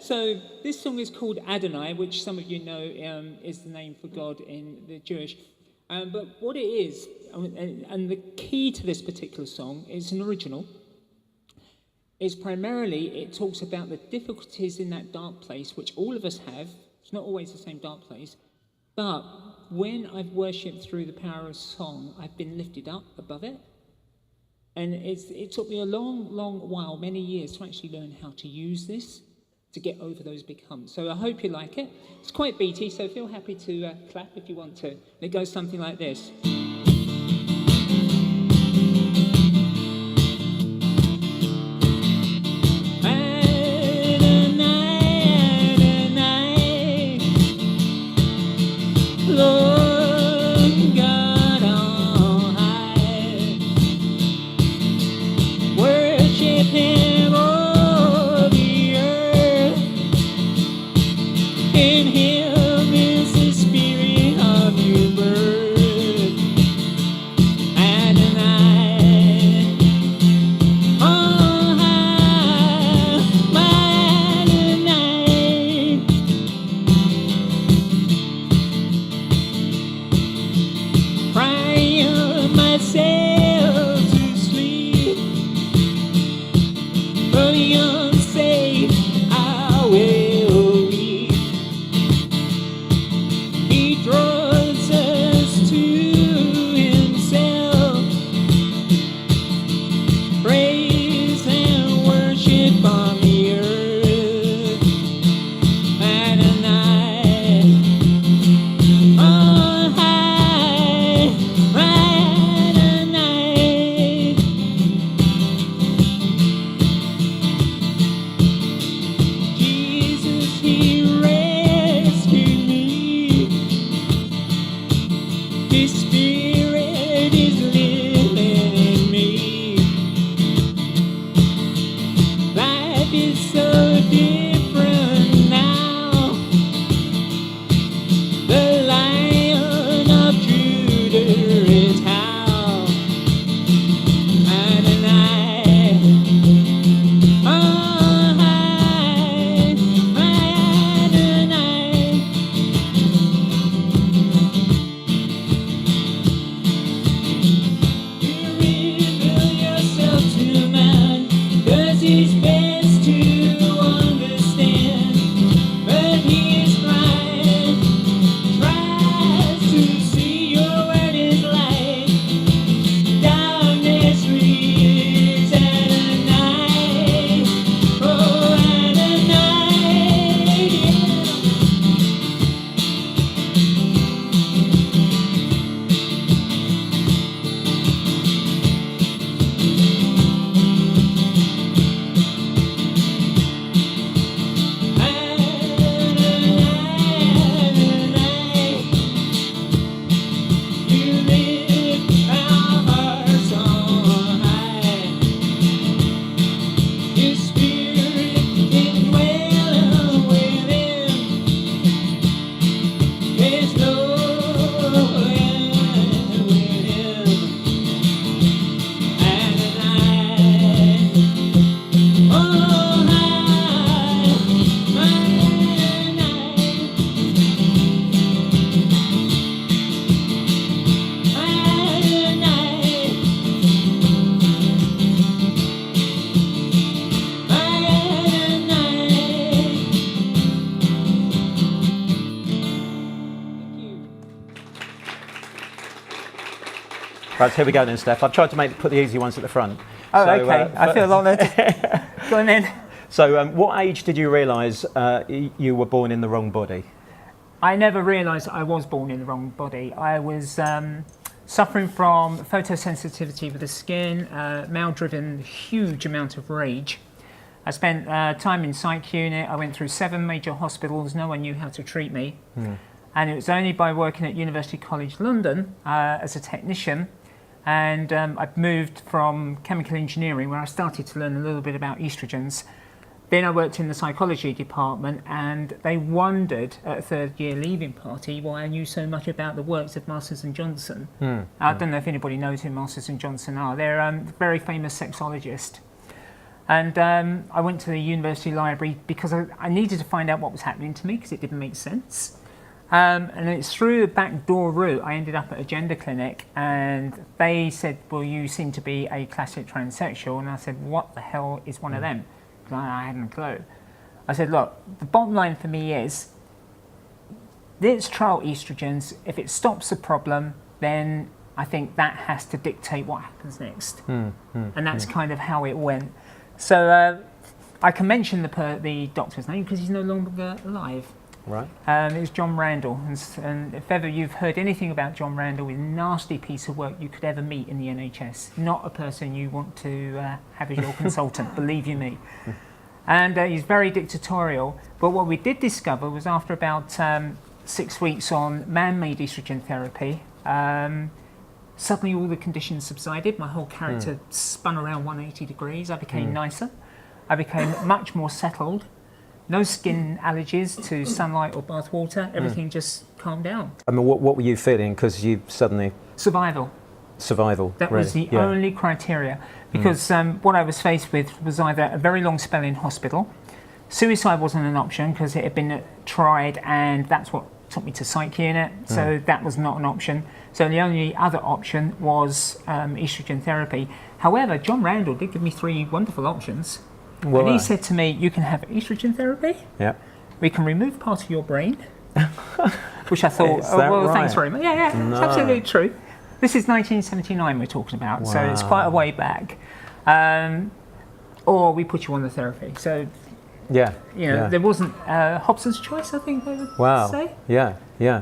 So this song is called Adonai, which some of you know is the name for God in the Jewish. But what it is, and the key to this particular song is an original, is primarily it talks about the difficulties in that dark place, which all of us have. It's not always the same dark place. But when I've worshipped through the power of song, I've been lifted up above it. And it took me a long, long while, many years, to actually learn how to use this to get over those big humps. So I hope you like it. It's quite beaty, so feel happy to clap if you want to. And it goes something like this. Right, so here we go then, Steph. I've tried to put the easy ones at the front. Oh, so, okay. I feel a lot better. Go on then. So, what age did you realise you were born in the wrong body? I never realised I was born in the wrong body. I was suffering from photosensitivity with the skin, male-driven, huge amount of rage. I spent time in psych unit. I went through 7 major hospitals. No one knew how to treat me. And it was only by working at University College London as a technician, and I've moved from chemical engineering, where I started to learn a little bit about estrogens. Then I worked in the psychology department, and they wondered at a third-year leaving party why I knew so much about the works of Masters and Johnson. I don't know if anybody knows who Masters and Johnson are. They're a very famous sexologist. And I went to the university library because I needed to find out what was happening to me because it didn't make sense. And it's through the back door route I ended up at a gender clinic, and they said, well, you seem to be a classic transsexual. And I said, what the hell is one of them? Because I hadn't a clue. I said, look, the bottom line for me is, let's trial estrogens. If it stops the problem, then I think that has to dictate what happens next. And that's kind of how it went. So I can mention the doctor's name because he's no longer alive. Right. It was John Randall. And if ever you've heard anything about John Randall, he's a nasty piece of work you could ever meet in the NHS. Not a person you want to have as your consultant, believe you me. And he's very dictatorial. But what we did discover was after about 6 weeks on man-made estrogen therapy, suddenly all the conditions subsided. My whole character spun around 180 degrees. I became nicer. I became much more settled. No skin allergies to sunlight or bath water. Everything just calmed down. I mean, what were you feeling? Because you suddenly... Survival. That was the only criteria. Because what I was faced with was either a very long spell in hospital. Suicide wasn't an option because it had been tried, and that's what took me to psych unit. So that was not an option. So the only other option was estrogen therapy. However, John Randall did give me 3 wonderful options. Well, and he said to me, you can have estrogen therapy. Yeah. We can remove part of your brain. Which I thought, well, thanks very much. Yeah, no. It's absolutely true. This is 1979 we're talking about, so it's quite a way back. Or we put you on the therapy. So, there wasn't Hobson's choice, I think they would say. Yeah.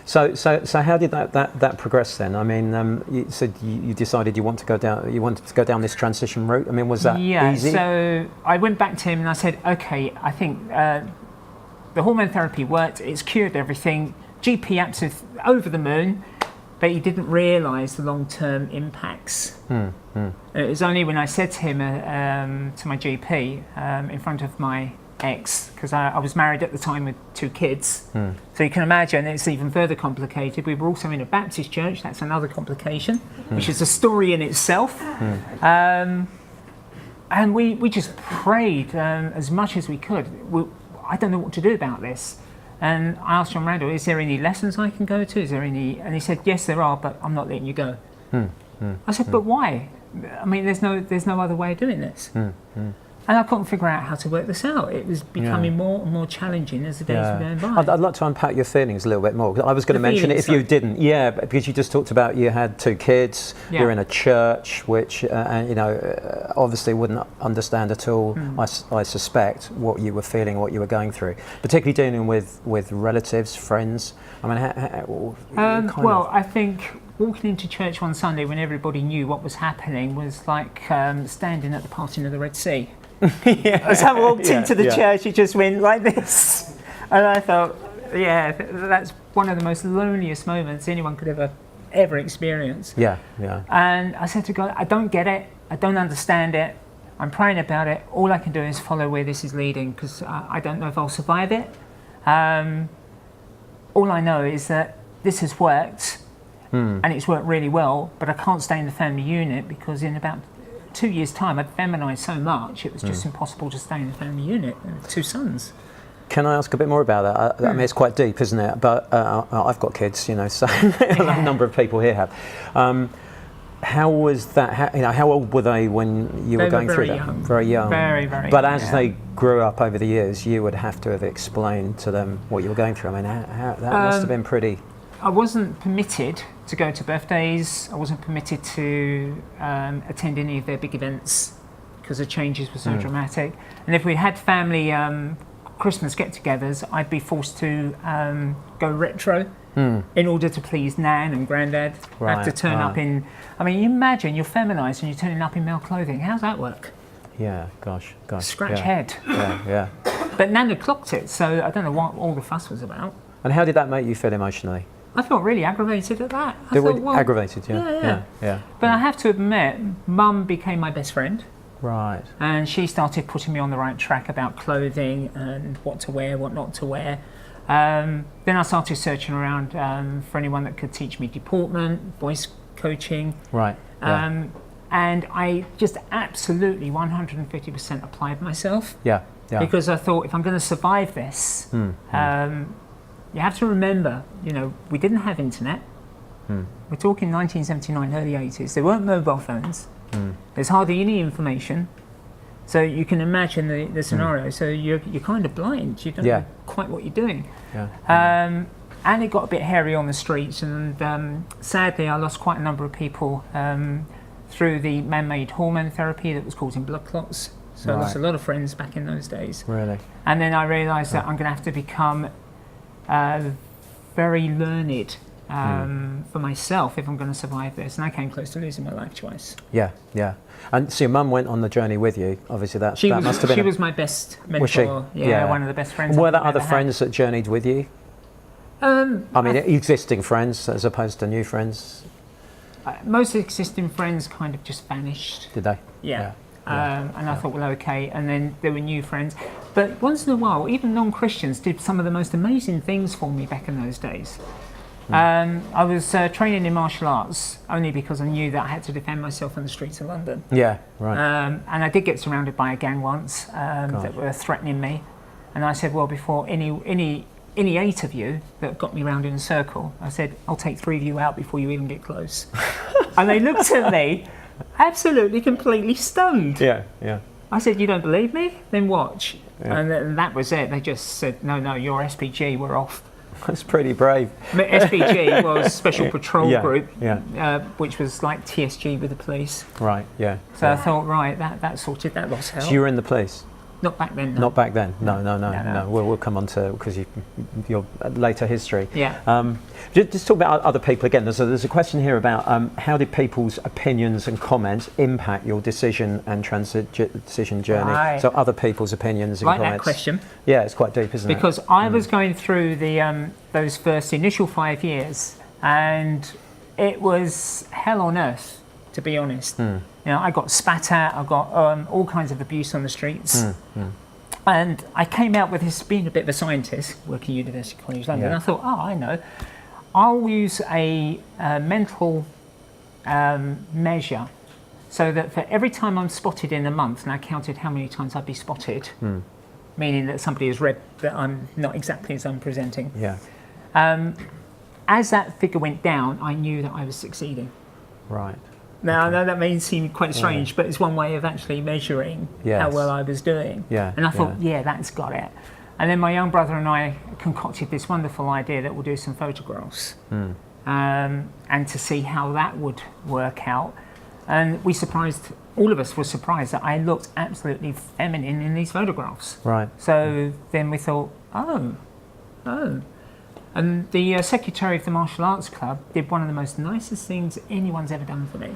So how did that progress then? I mean, you said you decided you wanted to go down this transition route. I mean, was that easy? So I went back to him and I said, okay, I think the hormone therapy worked. It's cured everything. GP absolutely over the moon, but he didn't realise the long-term impacts. It was only when I said to him, to my GP, in front of my ex, because I was married at the time with 2 kids. So you can imagine it's even further complicated. We were also in a Baptist church. That's another complication, which is a story in itself. And we just prayed as much as we could. I don't know what to do about this. And I asked John Randall, is there any lessons I can go to? Is there any? And he said, yes, there are, but I'm not letting you go. I said, but why? I mean, there's no other way of doing this. And I couldn't figure out how to work this out. It was becoming more and more challenging as the days were going by. I'd like to unpack your feelings a little bit more. I was going to mention it if you didn't. Yeah, because you just talked about you had 2 kids. Yeah. You're in a church, which obviously wouldn't understand at all. I suspect what you were feeling, what you were going through, particularly dealing with relatives, friends. I mean, I think walking into church one Sunday when everybody knew what was happening was like standing at the parting of the Red Sea. As I walked into the church, it just went like this. And I thought, that's one of the most loneliest moments anyone could ever experience. And I said to God, I don't get it. I don't understand it. I'm praying about it. All I can do is follow where this is leading because I don't know if I'll survive it. All I know is that this has worked and it's worked really well, but I can't stay in the family unit because in about 2 years' time, I'd feminised so much, it was just impossible to stay in the family unit. 2 sons. Can I ask a bit more about that? I mean, it's quite deep, isn't it? But I've got kids, so a number of people here have. How was that? How old were they when you were going through that? Young. Very young. Very, very But young. as they grew up over the years, you would have to have explained to them what you were going through. I mean, that must have been pretty... I wasn't permitted to go to birthdays. I wasn't permitted to attend any of their big events because the changes were so dramatic. And if we had family Christmas get-togethers, I'd be forced to go retro in order to please Nan and Grandad. I have to turn up in... I mean, you imagine you're feminised and you're turning up in male clothing. How's that work? Yeah, gosh. Scratch head. Yeah. But Nan had clocked it, so I don't know what all the fuss was about. And how did that make you feel emotionally? I felt really aggravated at that. Aggravated, yeah. But I have to admit, Mum became my best friend. Right. And she started putting me on the right track about clothing and what to wear, what not to wear. Then I started searching around for anyone that could teach me deportment, voice coaching. Right. and I just absolutely 150% applied myself. Yeah. Yeah. Because I thought, if I'm going to survive this, you have to remember, we didn't have internet. We're talking 1979, early 80s. There weren't mobile phones. There's hardly any information. So you can imagine the scenario. So you're kind of blind. You don't know quite what you're doing. Yeah. And it got a bit hairy on the streets. And sadly, I lost quite a number of people through the man-made hormone therapy that was causing blood clots. So I lost a lot of friends back in those days. Really? And then I realised that I'm going to have to become very learned for myself if I'm going to survive this. And I came close to losing my life twice. Yeah, yeah. And so your mum went on the journey with you. Obviously, that must have been. She was my best mentor. Was she? Yeah, one of the best friends. Were there other friends that journeyed with you? I mean, existing friends as opposed to new friends? Most existing friends kind of just vanished. Did they? Yeah. And I thought, well, okay. And then there were new friends. But once in a while, even non-Christians did some of the most amazing things for me back in those days. I was training in martial arts only because I knew that I had to defend myself on the streets of London. Yeah, right. And I did get surrounded by a gang once that were threatening me. And I said, well, before any 8 of you that got me round in a circle, I said, I'll take 3 of you out before you even get close. And they looked at me absolutely, completely stunned. Yeah, yeah. I said, you don't believe me? Then watch. Yeah. And that was it. They just said, no, you're SPG, we're off. That's pretty brave. SPG was Special Patrol Group, yeah. Which was like TSG with the police. Right, yeah. So I thought, right, that sorted that lost hell. So you were in the police? Not back then. No. Not back then. No. We'll come on to because your later history. Yeah. Just talk about other people again. There's a question here about how did people's opinions and comments impact your decision and transition journey? Right. So other people's opinions and like comments. That question. Yeah, it's quite deep, isn't it? Because I was going through those first initial 5 years, and it was hell on earth, to be honest. I got spat at, I got all kinds of abuse on the streets. And I came out with this, being a bit of a scientist, working at University College London, I thought, I know, I'll use a mental measure so that for every time I'm spotted in a month, and I counted how many times I'd be spotted, meaning that somebody has read that I'm not exactly as I'm presenting. Yeah. As that figure went down, I knew that I was succeeding. Right. Now, I know that may seem quite strange, but it's one way of actually measuring how well I was doing. Yeah. And I thought, that's got it. And then my young brother and I concocted this wonderful idea that we'll do some photographs and to see how that would work out. And all of us were surprised that I looked absolutely feminine in these photographs. Right. So then we thought, oh. And the secretary of the Martial Arts Club did one of the most nicest things anyone's ever done for me.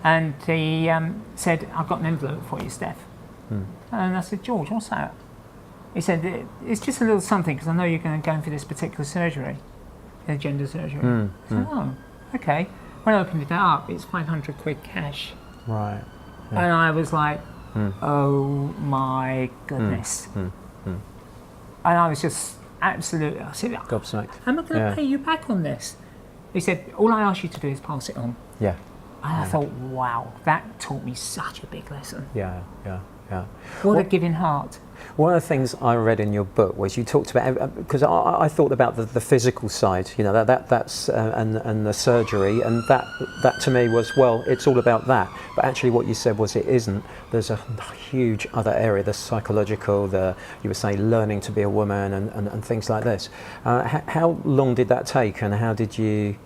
And he said, I've got an envelope for you, Steph. And I said, George, what's that? He said, it's just a little something because I know you're going to go in for this particular surgery, gender surgery. I said, oh, okay. When I opened it up, it's 500 quid cash. Right. Yeah. And I was like, oh my goodness. And I was just absolutely, I said, gobsmacked. I'm not going to pay you back on this. He said, all I ask you to do is pass it on. Yeah. And I thought, wow, that taught me such a big lesson. Yeah. What a giving heart. One of the things I read in your book was you talked about, because I thought about the physical side, that's and the surgery, and that to me was, well, it's all about that. But actually, what you said was it isn't. There's a huge other area, the psychological, you were saying learning to be a woman and things like this. How long did that take, and how did you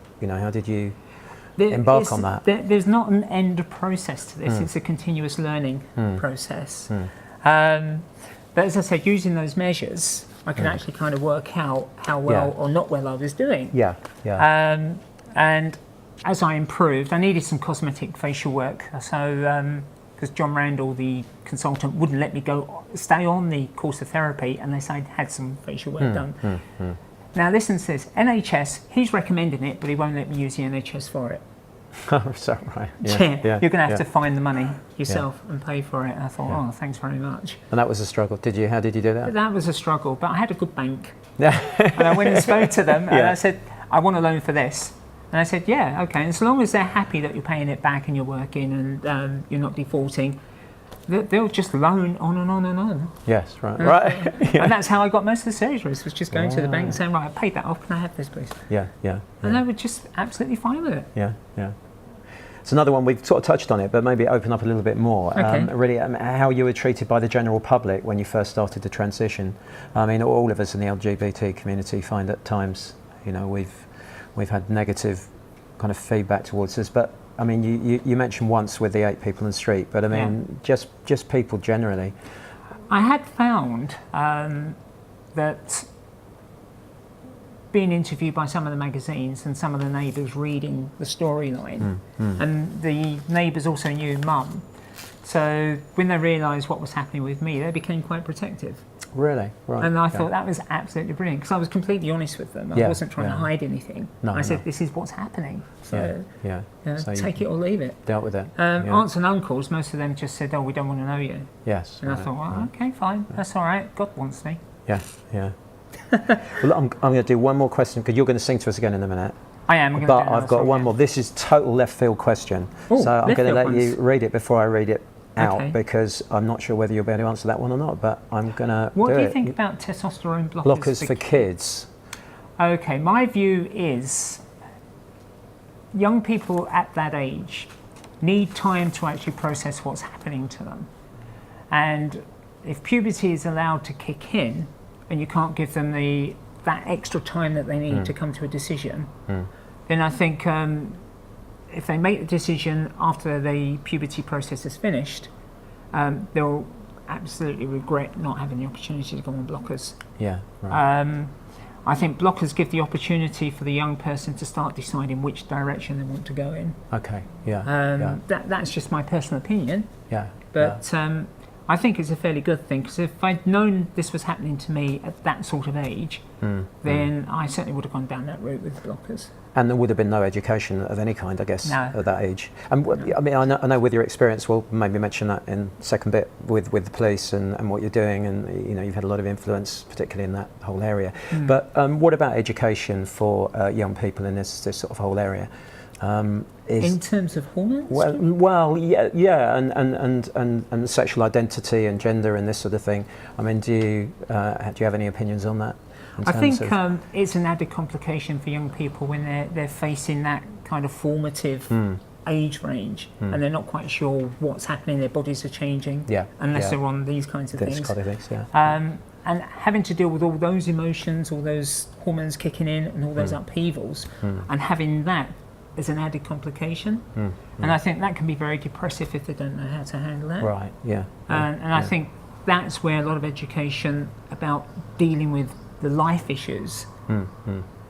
embark on that? There's not an end process to this. It's a continuous learning process. But as I said, using those measures, I can actually kind of work out how well or not well I was doing. Yeah. And as I improved, I needed some cosmetic facial work. So, because John Randall, the consultant, wouldn't let me stay on the course of therapy unless I'd had some facial work done. Now listen to this, NHS, he's recommending it, but he won't let me use the NHS for it. Oh, so right. You're going to have to find the money yourself and pay for it. And I thought, oh, thanks very much. And that was a struggle. How did you do that? That was a struggle, but I had a good bank. And I went and spoke to them, and I said, I want a loan for this. And I said, yeah, okay. And so long as they're happy that you're paying it back and you're working and you're not defaulting, they'll just loan on and on and on. Yes, right, right. Yeah. And that's how I got most of the series was just going to the bank and saying, right, I paid that off, can I have this, please? Yeah. And they were just absolutely fine with it. Yeah. It's another one, we've sort of touched on it, but maybe open up a little bit more. Okay. Really, how you were treated by the general public when you first started to transition. I mean, all of us in the LGBT community find at times, we've had negative kind of feedback towards us. But I mean, you mentioned once with the 8 people in the street, but I mean, just people generally. I had found that being interviewed by some of the magazines and some of the neighbours reading the storyline, and the neighbours also knew Mum. So when they realised what was happening with me, they became quite protective. Really? Right. And I thought that was absolutely brilliant because I was completely honest with them. I wasn't trying to hide anything. I said, this is what's happening. So, so take it or leave it. Dealt with it. Aunts and uncles, most of them just said, oh, we don't want to know you. Yes. And I thought, well, okay, fine. That's all right. God wants me. Yeah. Well, I'm going to do one more question because you're going to sing to us again in a minute. I am. But I've got one more. This is total left field question. Ooh, so I'm going to let you read it before I read it out, Okay. because I'm not sure whether you'll be able to answer that one or not, but I'm going to What do you think about testosterone blockers? Blockers for kids. Okay, my view is young people at that age need time to actually process what's happening to them. And if puberty is allowed to kick in and you can't give them that extra time that they need to come to a decision, then I think if they make the decision after the puberty process is finished, they'll absolutely regret not having the opportunity to go on blockers. Yeah. Right. I think blockers give the opportunity for the young person to start deciding which direction they want to go in. Okay. Yeah. That's just my personal opinion. Yeah. But I think it's a fairly good thing, because if I'd known this was happening to me at that sort of age, then I certainly would have gone down that route with blockers. And there would have been no education of any kind, I guess, No. at that age. And I mean, I know with your experience, we'll maybe mention that in second bit with the police and what you're doing, and you've had a lot of influence, particularly in that whole area. But what about education for young people in this sort of whole area? In terms of hormones? Well, yeah, and sexual identity and gender and this sort of thing. I mean, do you have any opinions on that? I think it's an added complication for young people when they're facing that kind of formative age range, and they're not quite sure what's happening. Their bodies are changing, unless they're on these kinds of things. Kind of things, yeah. And having to deal with all those emotions, all those hormones kicking in, and all those upheavals, and having that as an added complication, and I think that can be very depressive if they don't know how to handle that. Right. Yeah. And I think that's where a lot of education about dealing with the life issues.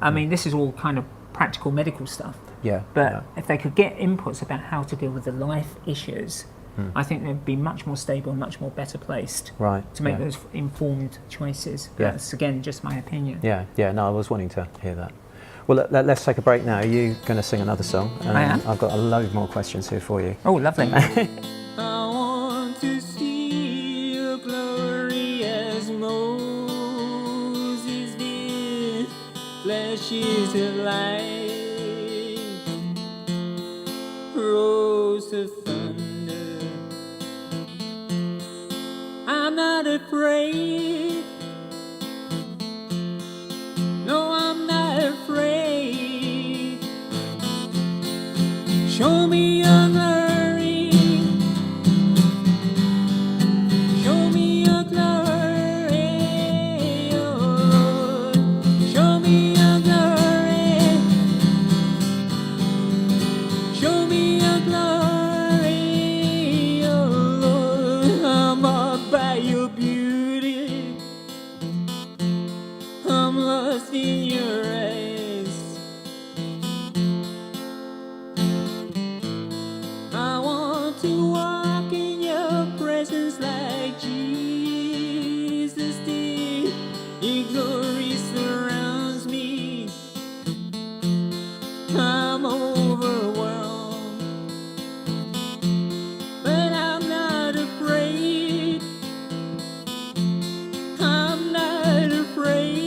I mean, this is all kind of practical medical stuff. Yeah. But if they could get inputs about how to deal with the life issues, I think they'd be much more stable and much more better placed to make those informed choices. Yeah. That's, again, just my opinion. Yeah. No, I was wanting to hear that. Well, let's take a break now. Are you going to sing another song? I am. I've got a load more questions here for you. Oh, lovely. I want to see your glory as Moses did, flashes of light, roars of thunder. I'm not afraid. No, I'm not afraid. Show me your glory. Show me your glory, oh Lord. Show me your glory. Show me your glory, oh Lord. I'm awed by your beauty. I'm lost in your eyes. I want to walk in your presence like Jesus did. Your glory surrounds me. I'm overwhelmed, but I'm not afraid. I'm not afraid.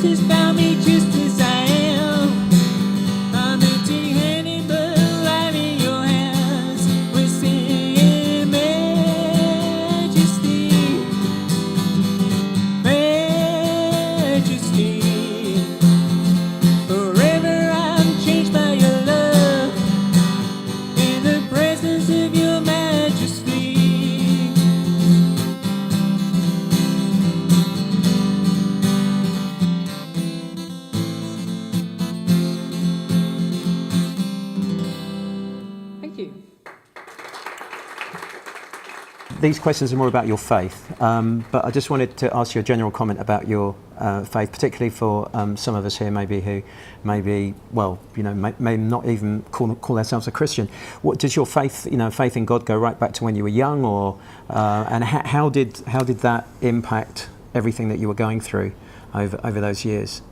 has found me just as I am. I'm empty-handed, but alive in your hands. We're singing Majesty, Majesty. Forever I'm changed by your love, in the presence of your Majesty. Thank you. These questions are more about your faith, but I just wanted to ask you a general comment about your faith, particularly for some of us here, maybe who maybe, well, you know, may not even call ourselves a Christian. What does your faith, you know, faith in God, go right back to when you were young, or and how did that impact everything that you were going through over those years?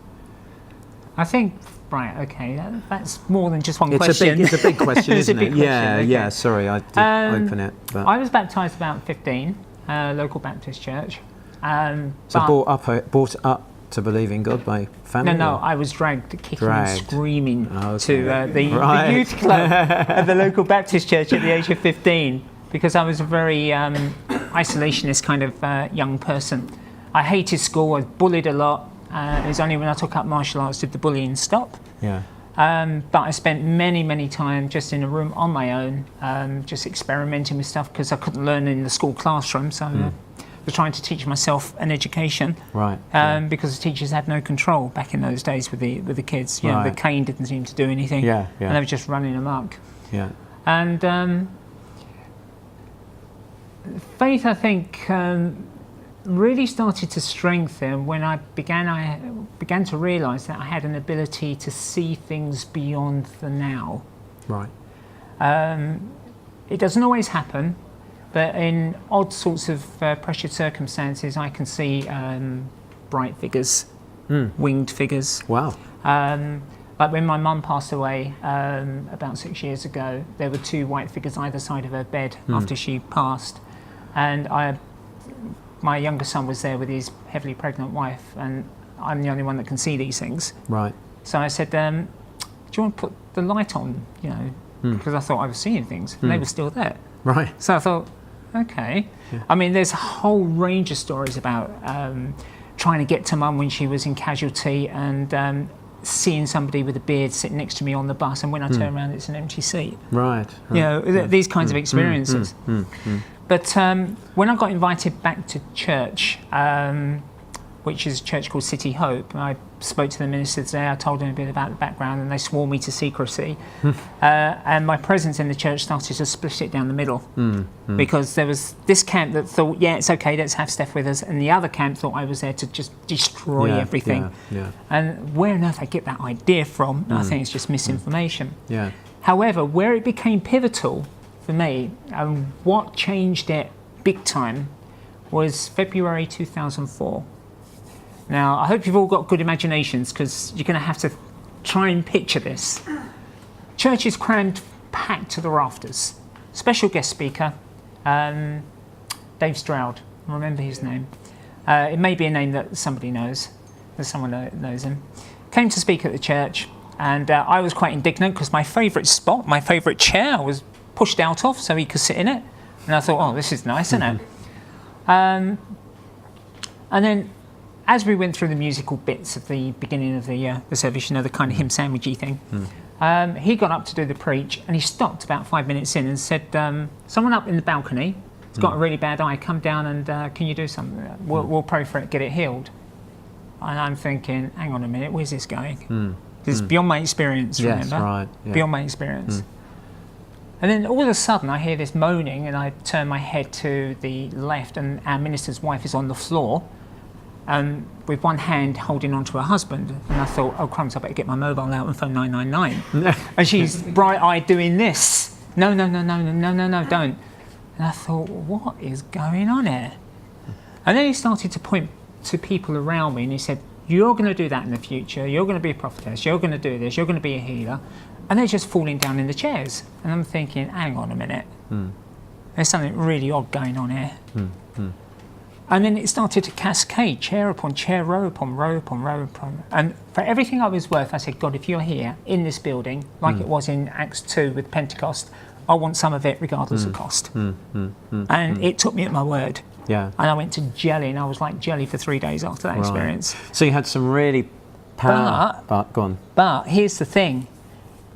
I think, right, okay, that's more than just one question. It's a big question, It's a isn't big it? question, Yeah, okay. yeah, sorry, I did open it. But. I was baptised about 15, local Baptist church. So but- brought up to believe in God by family? No, or? I was dragged kicking and screaming Okay. to the Right. youth club at the local Baptist church at the age of 15, because I was a very isolationist kind of young person. I hated school, I was bullied a lot. It was only when I took up martial arts did the bullying stop. Yeah. But I spent many time just in a room on my own, just experimenting with stuff because I couldn't learn in the school classroom, so I was trying to teach myself an education. Right. Because the teachers had no control back in those days with the kids. You know, the cane didn't seem to do anything. Yeah. And they were just running amok. Yeah. And faith, I think, really started to strengthen when I began to realise that I had an ability to see things beyond the now. Right. It doesn't always happen, but in odd sorts of pressured circumstances, I can see bright figures, winged figures. Wow. Like when my mum passed away about 6 years ago, there were two white figures either side of her bed after she passed, and my younger son was there with his heavily pregnant wife, and I'm the only one that can see these things. Right. So I said, do you want to put the light on, you know, because I thought I was seeing things, and they were still there. Right. So I thought, okay. Yeah. I mean, there's a whole range of stories about trying to get to mum when she was in casualty, and seeing somebody with a beard sitting next to me on the bus, and when I turn around, it's an empty seat. Right. You know, these kinds of experiences. But when I got invited back to church, which is a church called City Hope, I spoke to the ministers there, I told them a bit about the background, and they swore me to secrecy. And my presence in the church started to split it down the middle, because there was this camp that thought, yeah, it's okay, let's have Steph with us, and the other camp thought I was there to just destroy everything. Yeah. And where on earth I get that idea from, I think it's just misinformation. Yeah. However, where it became pivotal for me, and what changed it big time, was February 2004. Now, I hope you've all got good imaginations, because you're going to have to try and picture this. Church is crammed, packed to the rafters. Special guest speaker, Dave Stroud. Remember his name. It may be a name that somebody knows. There's someone that knows him. Came to speak at the church, and I was quite indignant because my favourite spot, my favourite chair, was pushed out of so he could sit in it. And I thought, oh, this is nice, isn't it? And then, as we went through the musical bits of the beginning of the service, you know, the kind of hymn sandwichy thing, he got up to do the preach, and he stopped about 5 minutes in and said, someone up in the balcony has got a really bad eye, come down and can you do something? We'll pray for it, get it healed. And I'm thinking, hang on a minute, where's this going? This is beyond my experience, remember? Yes, right. Yeah. Beyond my experience. And then all of a sudden I hear this moaning, and I turn my head to the left, and our minister's wife is on the floor, with one hand holding onto her husband. And I thought, oh crumbs, I better get my mobile out and phone 999. And she's bright-eyed doing this. No, don't. And I thought, what is going on here? And then he started to point to people around me, and he said, you're going to do that in the future, you're going to be a prophetess, you're going to do this, you're going to be a healer. And they're just falling down in the chairs. And I'm thinking, hang on a minute. There's something really odd going on here. And then it started to cascade, chair upon chair, row upon row upon row upon. And for everything I was worth, I said, God, if you're here in this building, like it was in Acts 2 with Pentecost, I want some of it regardless of cost. And it took me at my word. Yeah. And I went to jelly, and I was like jelly for 3 days after that experience. So you had some really power. But go on. But here's the thing.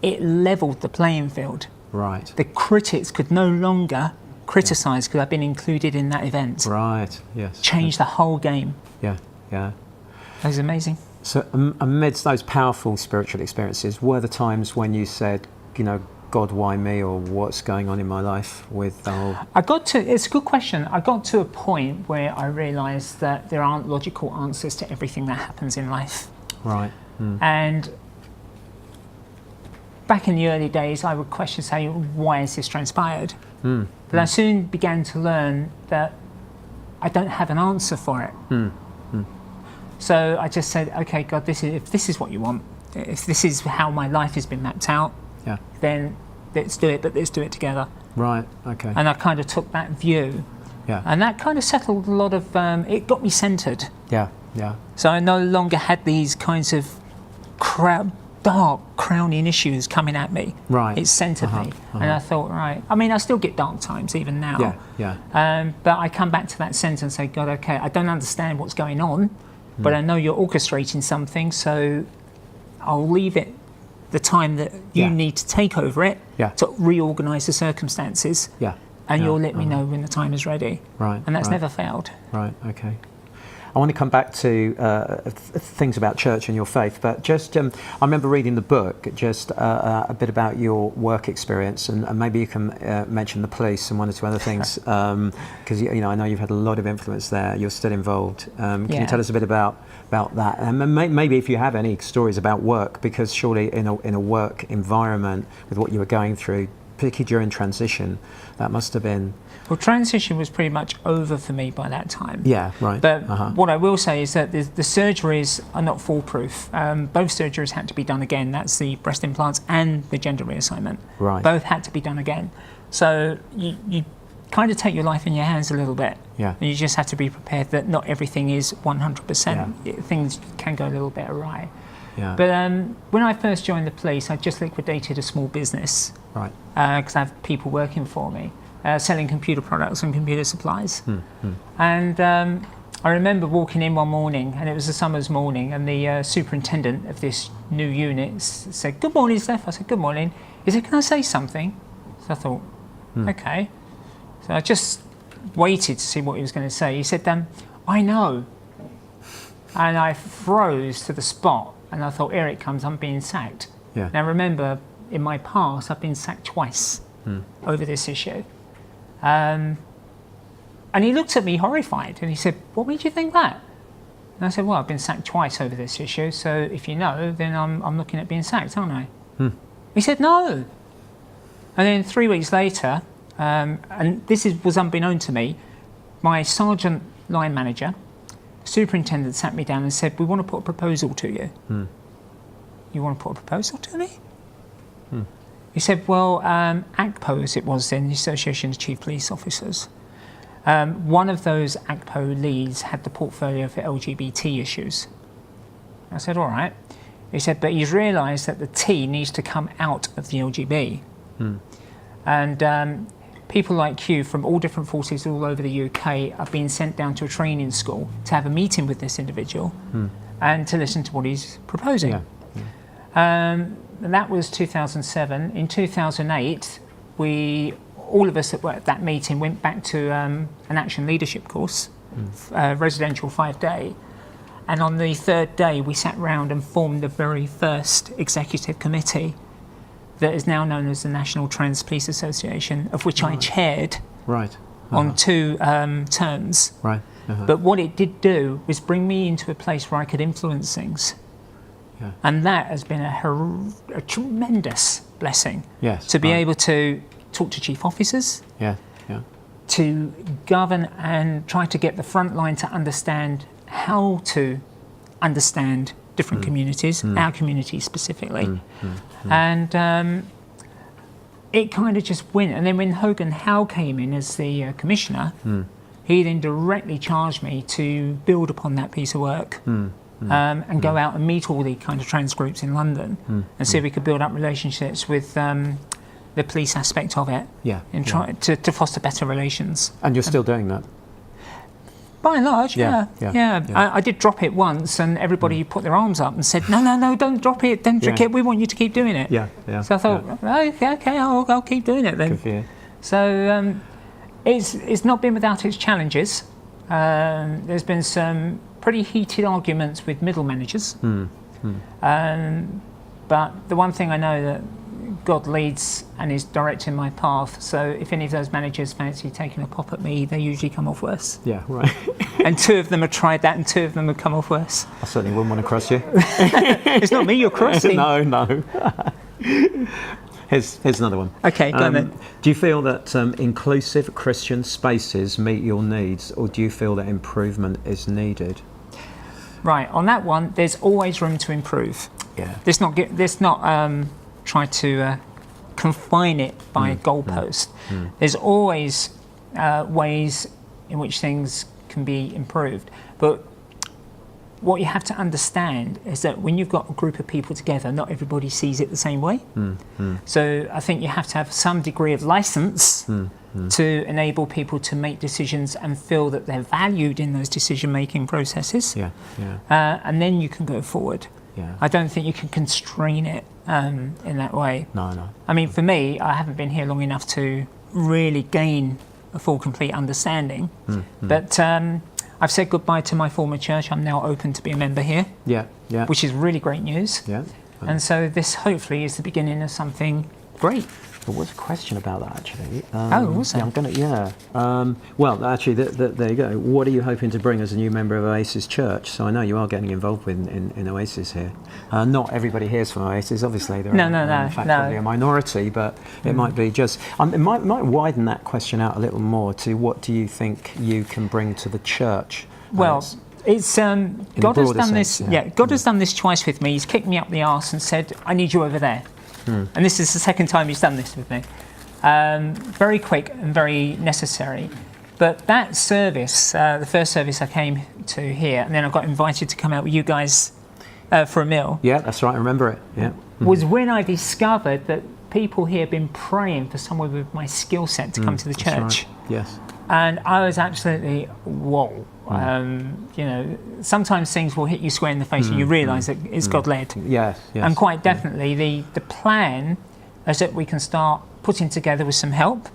It levelled the playing field. Right. The critics could no longer criticise because I've been included in that event. Right, yes. Changed the whole game. Yeah, yeah. That was amazing. So amidst those powerful spiritual experiences, were the times when you said, you know, God, why me, or what's going on in my life with the whole... It's a good question. I got to a point where I realised that there aren't logical answers to everything that happens in life. Right. And back in the early days, I would question, say, why has this transpired? But I soon began to learn that I don't have an answer for it. So I just said, okay, God, if this is what you want, if this is how my life has been mapped out, then let's do it, but let's do it together. Right, okay. And I kind of took that view. Yeah. And that kind of settled a lot of, it got me centred. Yeah, yeah. So I no longer had these kinds of dark crowning issues coming at me. Right. It centred me. And I thought, right, I mean, I still get dark times even now. Yeah, yeah. But I come back to that centre and say, God, okay, I don't understand what's going on, but I know you're orchestrating something, so I'll leave it the time that you need to take over it to reorganise the circumstances. Yeah. And you'll let me know when the time is ready. Right. And that's never failed. Right, okay. I want to come back to things about church and your faith, but just I remember reading the book, just a bit about your work experience, and maybe you can mention the police and one or two other things, because you know I know you've had a lot of influence there. You're still involved. Can you tell us a bit about that, and maybe if you have any stories about work, because surely in a work environment with what you were going through, particularly during transition, that must have been... Well, transition was pretty much over for me by that time. Yeah, right. But what I will say is that the surgeries are not foolproof. Both surgeries had to be done again. That's the breast implants and the gender reassignment. Right. Both had to be done again. So you kind of take your life in your hands a little bit. Yeah. And you just have to be prepared that not everything is 100%. Things can go a little bit awry. Yeah. But when I first joined the police, I just liquidated a small business. Right. Because I have people working for me. Selling computer products and computer supplies. And I remember walking in one morning, and it was a summer's morning, and the superintendent of this new unit said, "Good morning, Steph." I said, "Good morning." He said, "Can I say something?" So I thought, okay. So I just waited to see what he was going to say. He said, "I know." And I froze to the spot, and I thought, here it comes, I'm being sacked. Yeah. Now remember, in my past, I've been sacked twice over this issue. And he looked at me horrified, and he said, "What made you think that?" And I said, "Well, I've been sacked twice over this issue, so if you know, then I'm looking at being sacked, aren't I?" He said, "No." And then 3 weeks later, and this was unbeknown to me, my sergeant line manager, superintendent sat me down and said, "We want to put a proposal to you." "You want to put a proposal to me?" He said, "Well, ACPO, as it was then, the Association of Chief Police Officers, one of those ACPO leads had the portfolio for LGBT issues." I said, "All right." He said, "But he's realised that the T needs to come out of the LGB. And people like you from all different forces all over the UK are being sent down to a training school to have a meeting with this individual and to listen to what he's proposing." And that was 2007. In 2008, all of us that were at that meeting went back to an action leadership course, residential 5-day. And on the third day, we sat round and formed the very first executive committee that is now known as the National Trans Police Association, of which I chaired on 2 terms. Right. But what it did do was bring me into a place where I could influence things. And that has been a tremendous blessing. To be able to talk to chief officers, to govern and try to get the front line to understand how to understand different communities, our community specifically. And it kind of just went. And then when Hogan Howe came in as the commissioner, he then directly charged me to build upon that piece of work and go out and meet all the kind of trans groups in London and see if we could build up relationships with the police aspect of it and try to foster better relations. And you're still doing that? By and large, yeah. I did drop it once, and everybody put their arms up and said, no, don't drop it, don't drink it, we want you to keep doing it. So I thought, okay, I'll keep doing it then. Good for you. So it's not been without its challenges. There's been some pretty heated arguments with middle managers. But the one thing I know that God leads and is directing my path. So if any of those managers fancy taking a pop at me, they usually come off worse. Yeah, right. And 2 of them have tried that, and 2 of them have come off worse. I certainly wouldn't want to cross you. It's not me you're crossing. No. Here's another one. Okay, go on then. Do you feel that inclusive Christian spaces meet your needs, or do you feel that improvement is needed? Right, on that one, there's always room to improve. Yeah. Let's not try to confine it by a goalpost. There's always ways in which things can be improved. But what you have to understand is that when you've got a group of people together, not everybody sees it the same way. So I think you have to have some degree of license to enable people to make decisions and feel that they're valued in those decision-making processes. And then you can go forward. I don't think you can constrain it in that way. No. I mean, for me, I haven't been here long enough to really gain a full, complete understanding. But I've said goodbye to my former church. I'm now open to be a member here. Which is really great news. And so this hopefully is the beginning of something great. There was a question about that actually. Was there? I'm gonna. Well, actually, there you go. What are you hoping to bring as a new member of Oasis Church? So I know you are getting involved with in Oasis here. Not everybody here is from Oasis, obviously. There are, in fact, probably a minority, but it might be just. It might widen that question out a little more to what do you think you can bring to the church? Well. It's God has done this. God has done this twice with me. He's kicked me up the arse and said, "I need you over there." And this is the second time he's done this with me. Very quick and very necessary. But that service, the first service I came to here, and then I got invited to come out with you guys for a meal. Yeah, that's right. I remember it. Was when I discovered that people here have been praying for someone with my skill set to come to the church. Right. Yes. And I was absolutely, whoa. Sometimes things will hit you square in the face and you realise that it's God-led. Yes. And quite definitely the plan is that we can start putting together with some help,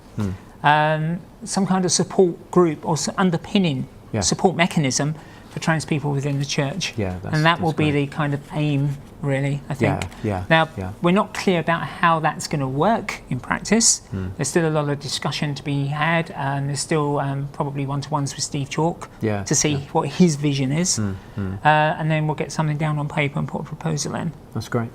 some kind of support group or underpinning support mechanism for trans people within the church. And that will be the kind of aim, really, I think. Now, we're not clear about how that's going to work in practice. There's still a lot of discussion to be had, and there's still probably one-to-ones with Steve Chalk to see what his vision is. And then we'll get something down on paper and put a proposal in. That's great,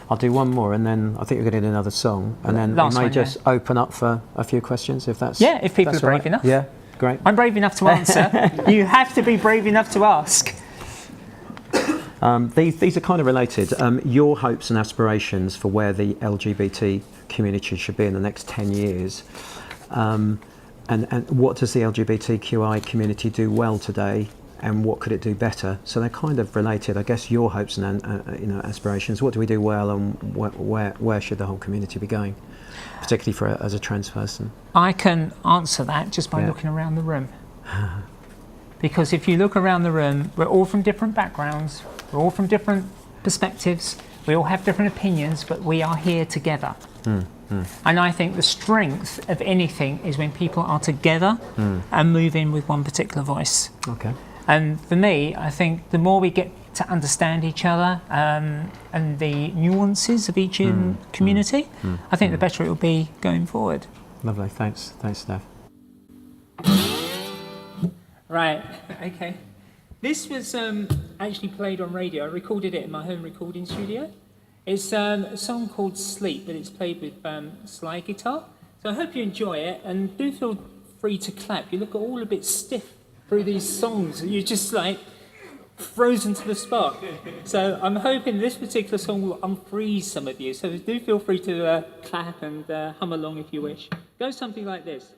I'll do one more, and then I think you're going to do another song, and then Last we may one, just open up for a few questions, if that's if people are brave right. enough. Yeah, great. I'm brave enough to answer. You have to be brave enough to ask. These are kind of related. Your hopes and aspirations for where the LGBT community should be in the next 10 years, and what does the LGBTQI community do well today, and what could it do better? So they're kind of related. I guess your hopes and aspirations. What do we do well, and where should the whole community be going, particularly as a trans person? I can answer that just by looking around the room. Because if you look around the room, we're all from different backgrounds, we're all from different perspectives, we all have different opinions, but we are here together. And I think the strength of anything is when people are together and move in with one particular voice. Okay. And for me, I think the more we get to understand each other and the nuances of each community, I think the better it will be going forward. Lovely, thanks, Steph. Right, okay. This was actually played on radio. I recorded it in my home recording studio. It's a song called Sleep, but it's played with slide guitar. So I hope you enjoy it, and do feel free to clap. You look all a bit stiff through these songs. You're just like frozen to the spot. So I'm hoping this particular song will unfreeze some of you. So do feel free to clap and hum along if you wish. Goes something like this.